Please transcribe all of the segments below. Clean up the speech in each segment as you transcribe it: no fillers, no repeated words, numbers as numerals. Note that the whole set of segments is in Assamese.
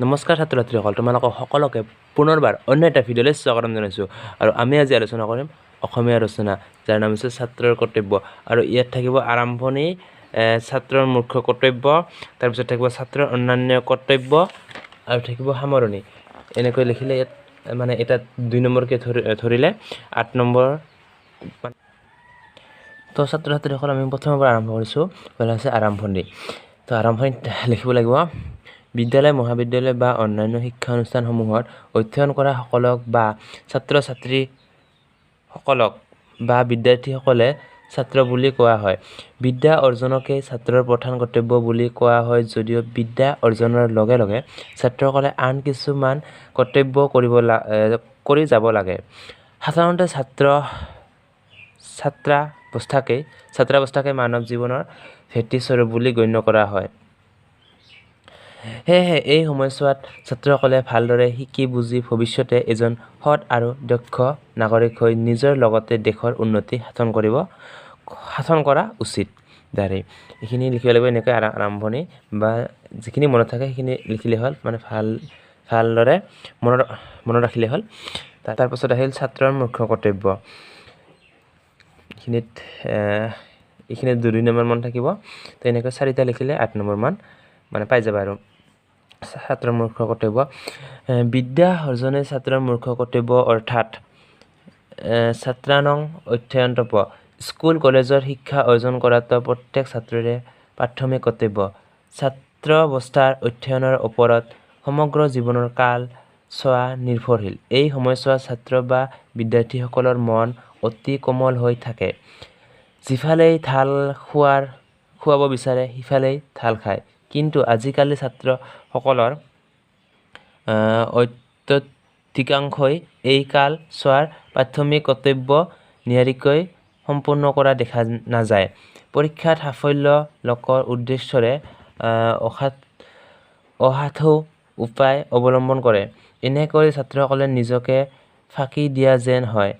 নমস্কাৰ ছাত্ৰ ছাত্ৰীসকল, তোমালোকক সকলোকে পুনৰবাৰ অন্য এটা ভিডিঅ'লৈ স্বাগতম জনাইছোঁ। আৰু আমি আজি আলোচনা কৰিম অসমীয়া ৰচনা, যাৰ নাম হৈছে ছাত্ৰৰ কৰ্তব্য। আৰু ইয়াত থাকিব আৰম্ভণি, ছাত্ৰৰ মুখ্য কৰ্তব্য, তাৰপিছত থাকিব ছাত্ৰৰ অন্যান্য কৰ্তব্য আৰু থাকিব সামৰণি। এনেকৈ লিখিলে ইয়াত মানে এটাত 2 নম্বৰকৈ ধৰিলে 8 নম্বৰ। তো ছাত্ৰ ছাত্ৰীসকল, আমি প্ৰথমৰ পৰা আৰম্ভ কৰিছোঁ। পহিলা হৈছে আৰম্ভণি। তো আৰম্ভণিত লিখিব লাগিব, বিদ্যালয়, মহাবিদ্যালয় বা অন্যান্য শিক্ষা অনুষ্ঠানসমূহত অধ্যয়ন কৰা সকলক বা ছাত্ৰ ছাত্ৰীসকলক বা বিদ্যাৰ্থীসকলে ছাত্ৰ বুলি কোৱা হয়। বিদ্যা অৰ্জনকেই ছাত্ৰৰ প্ৰধান কৰ্তব্য বুলি কোৱা হয় যদিও বিদ্যা অৰ্জনৰ লগে লগে ছাত্ৰসকলে আন কিছুমান কৰ্তব্য কৰি যাব লাগে। সাধাৰণতে ছাত্ৰাৱস্থাকে মানৱ জীৱনৰ ভেটিস্বৰূপ বুলি গণ্য কৰা হয়। সেয়েহে এই সময়ছোৱাত ছাত্ৰসকলে ভালদৰে শিকি বুজি ভৱিষ্যতে এজন সৎ আৰু দক্ষ নাগৰিক হৈ নিজৰ লগতে দেশৰ উন্নতি সাধন কৰা উচিত। এইখিনি লিখিব লাগিব। এনেকৈ আৰম্ভণি বা যিখিনি মনত থাকে সেইখিনি লিখিলে হ'ল, মানে ভালদৰে মনত ৰাখিলে হ'ল। তাৰপাছত আহিল ছাত্ৰৰ মুখ্য কৰ্তব্য। এইখিনিত 2 নম্বৰ মান থাকিব। তো এনেকৈ 4টা লিখিলে 8 নম্বৰ মান মানে পাই যাবা। আৰু ছাত্ৰৰ মুখ্য কৰ্তব্য, বিদ্যা অৰ্জনে ছাত্ৰৰ মুখ্য কৰ্তব্য অৰ্থাৎ ছাত্ৰানং অধ্যয়নতপ। স্কুল কলেজৰ শিক্ষা অৰ্জন কৰাটো প্ৰত্যেক ছাত্ৰৰে প্ৰাথমিক কৰ্তব্য। ছাত্ৰাৱস্থাৰ অধ্যয়নৰ ওপৰত সমগ্ৰ জীৱনৰ কাল চোৱা নিৰ্ভৰশীল। এই সময়ছোৱাত ছাত্ৰ বা বিদ্যাৰ্থীসকলৰ মন অতি কোমল হৈ থাকে। যিফালেই ঢাল খুৱাব বিচাৰে সিফালেই ঢাল খায়। কিন্তু আজিকালি ছাত্ৰসকলৰ অত্যধিকাংশই এই কাল চোৱাৰ প্ৰাথমিক কৰ্তব্য নিয়াৰিকৈ সম্পূৰ্ণ কৰা দেখা নাযায়। পৰীক্ষাত সাফল্য লাভৰ উদ্দেশ্যৰে অসাধু উপায় অৱলম্বন কৰে। এনে কৰি ছাত্ৰসকলে নিজকে ফাঁকি দিয়া যেন হয়।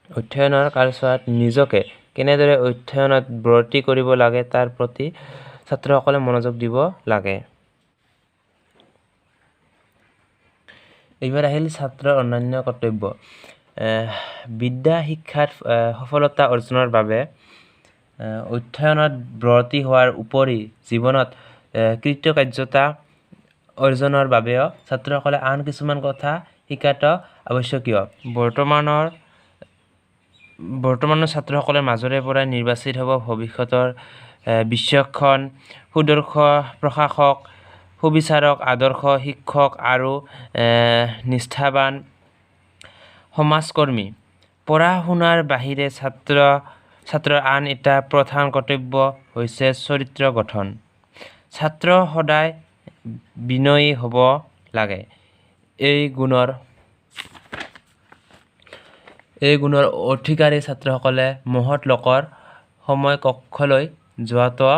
অধ্যয়নৰ কালছোৱাত নিজকে কেনেদৰে অধ্যয়নত ব্ৰতী কৰিব লাগে তাৰ প্ৰতি ছাত্ৰসকলে মনোযোগ দিব লাগে। এইবাৰ আহিল ছাত্ৰৰ অন্যান্য কৰ্তব্য। বিদ্যা শিক্ষাত সফলতা অৰ্জনৰ বাবে অধ্যয়নত ব্ৰতী হোৱাৰ উপৰি জীৱনত কৃতকাৰ্যতা অৰ্জনৰ বাবেও ছাত্ৰসকলে আন কিছুমান কথা শিকাটো আৱশ্যকীয়। বৰ্তমানৰ ছাত্ৰসকলৰ মাজৰে পৰাই নিৰ্বাচিত হ'ব ভৱিষ্যতৰ বিচক্ষণ, সুদক্ষ প্ৰশাসক, সুবিচাৰক, আদৰ্শ শিক্ষক আৰু নিষ্ঠাবান সমাজকৰ্মী। পঢ়া শুনাৰ বাহিৰে ছাত্ৰৰ আন এটা প্ৰধান কৰ্তব্য হৈছে চৰিত্ৰ গঠন। ছাত্ৰ সদায় বিনয়ী হ'ব লাগে। এই গুণৰ অধিকাৰী ছাত্ৰসকলে মহৎ লোকৰ সমকক্ষলৈ যোৱাটো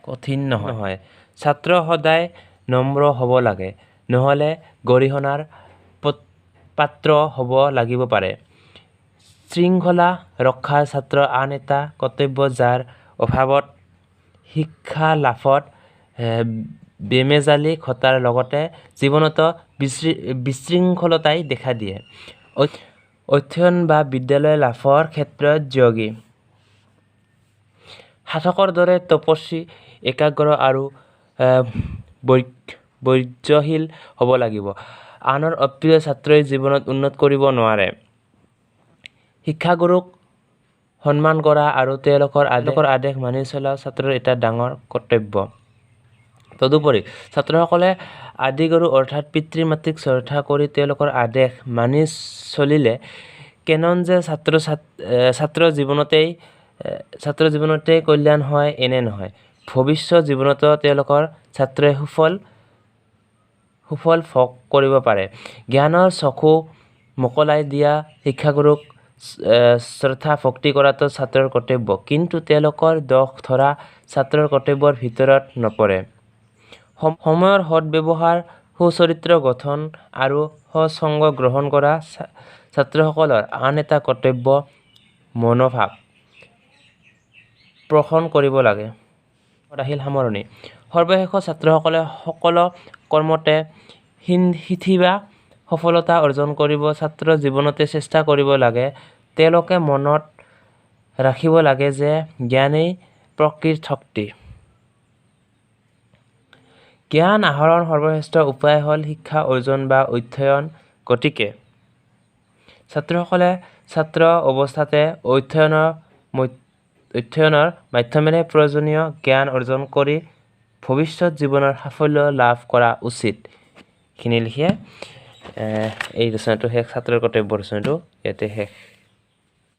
কঠিন নহয়। ছাত্ৰ সদায় নম্ৰ হ'ব লাগে, নহ'লে গৰিহণাৰ পাত্ৰ হ'ব লাগিব পাৰে। শৃংখলা ৰক্ষা ছাত্ৰৰ আন এটা কৰ্তব্য, যাৰ অভাৱত শিক্ষা লাভত বেমেজালি ঘটাৰ লগতে জীৱনতো বিশৃংখলতাই দেখা দিয়ে। অধ্যয়ন বা বিদ্যালয় লাভৰ ক্ষেত্ৰত যোগী সাধকৰ দৰে তপস্বী, একাগ্ৰ আৰু বৈৰ্যশীল হ'ব লাগিব। আনৰ অপ্ৰিয় ছাত্ৰই জীৱনত উন্নত কৰিব নোৱাৰে। শিক্ষাগুৰুক সন্মান কৰা আৰু তেওঁলোকৰ আদেশ মানি চলা ছাত্ৰৰ এটা ডাঙৰ কৰ্তব্য। তদুপৰি ছাত্ৰসকলে আদিগুৰু অৰ্থাৎ পিতৃ মাতৃক শ্ৰদ্ধা কৰি তেওঁলোকৰ আদেশ মানি চলিলে কেৱল যে ছাত্ৰৰ জীৱনতেই কল্যাণ হয় এনে নহয়, ভৱিষ্যত জীৱনতো তেওঁলোকৰ ছাত্ৰই সুফল ভোগ কৰিব পাৰে। জ্ঞানৰ চকু মোকলাই দিয়া শিক্ষাগুৰুক শ্ৰদ্ধা ভক্তি কৰাটো ছাত্ৰৰ কৰ্তব্য, কিন্তু তেওঁলোকৰ দোষ ধৰা ছাত্ৰৰ কৰ্তব্যৰ ভিতৰত নপৰে। সময়ৰ সৎব্যৱহাৰ, সুচৰিত্ৰ গঠন আৰু সৎসংগ গ্ৰহণ কৰা ছাত্ৰসকলৰ আন এটা কৰ্তব্য মনোভাৱ পোষণ কৰিব লাগে। আহিল সামৰণি। সৰ্বশেষত ছাত্ৰসকলে সকলো কৰ্মতে সিদ্ধি বা সফলতা অৰ্জন কৰিব ছাত্ৰ জীৱনতে চেষ্টা কৰিব লাগে। তেওঁলোকে মনত ৰাখিব লাগে যে জ্ঞানেই প্ৰকৃত শক্তি। জ্ঞান আহৰণ সৰ্বশ্ৰেষ্ঠ উপায় হ'ল শিক্ষা অৰ্জন বা অধ্যয়ন। গতিকে ছাত্ৰসকলে ছাত্ৰ অৱস্থাতে অধ্যয়নৰ মাধ্যমেৰে প্ৰয়োজনীয় জ্ঞান অৰ্জন কৰি ভৱিষ্যত জীৱনৰ সাফল্য লাভ কৰা উচিত। এইখিনি লিখিয়ে এই ৰচনাটো শেষ, ছাত্ৰৰ কৰ্তব্য ৰচনাটো ইয়াতে শেষ।